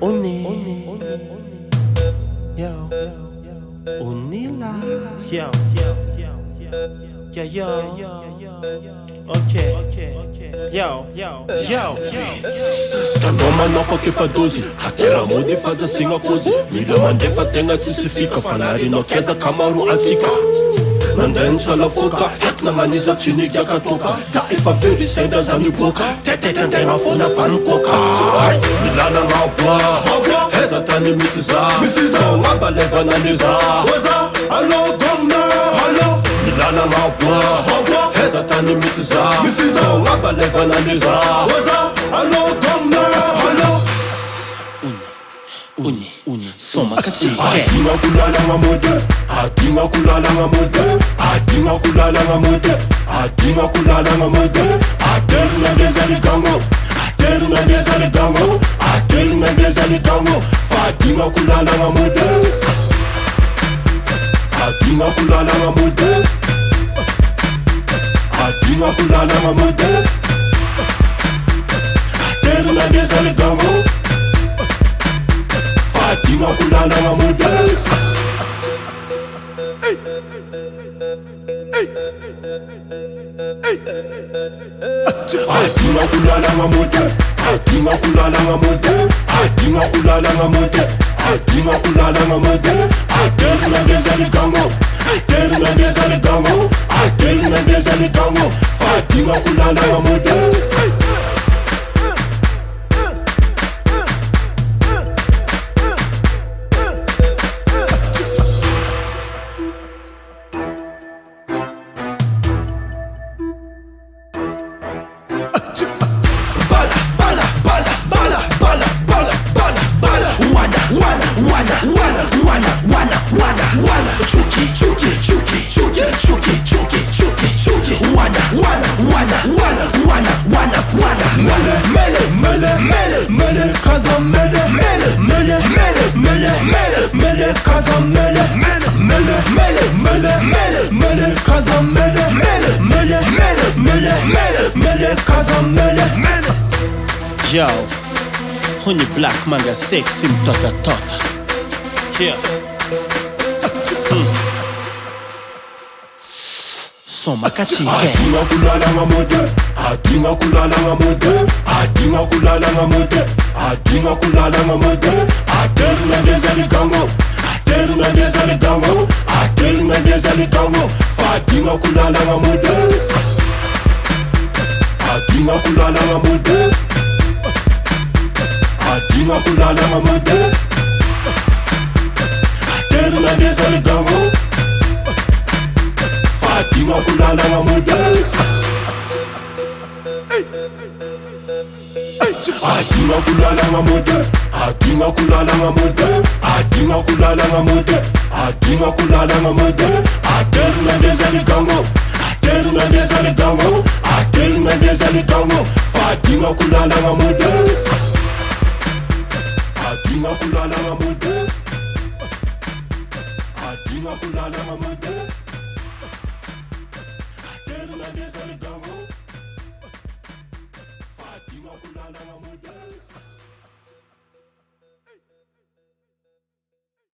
On est yo, on est là. Yo, ok, yo. Tandoma nafa kefa dozy hatera mody faza signa kozy mila mandefa tegna tsisy fika fanarino keza kamaro ansika nanday nitsala foka feky nagnaniza tsiniky akatoka da efa very sendra zany boka tetetrantegna fona fanikoka ay milalagna boa heza tany misy za mabalevana ny za allo gomna allo milalagna boa heza tany misy za mabalevana ny za allo gomna allo Uni, soma katika adinga kulala nga mode adinga kulala nga mode adinga kulala nga mode adinga kulala nga mode adel na desali gango adel na desali gango adel na desali gango fadinga kulala nga mode adinga kulala nga mode adinga kulala nga mode adel na desali gango adinga kulala nga mode adinga kulala nga mode adinga kulala nga mode adinga kulala nga mode adinga kulala nga mode adel na desali gango adel na desali gango adel na desali gango fadinga kulala nga mode Yo, honey black manga sexy mtoto. Yeah. Soma katika adinga kulala nga mode adinga kulala nga mode adinga kulala nga mode adinga kulala nga mode adel na desali gango adel na desali gango adel na desali gango fadinga kulala nga mode adinga kulala nga mode adinga kulala nga mode adel na desali gango adinga kulala nga mode adinga kulala nga mode adinga kulala nga mode adinga kulala nga mode adinga kulala nga mode adel na desali gango adel na desali gango adel na desali gango fadinga kulala nga mode adinga kulala nga mode adinga kulala nga mode na desali gango fadinga kulala nga mode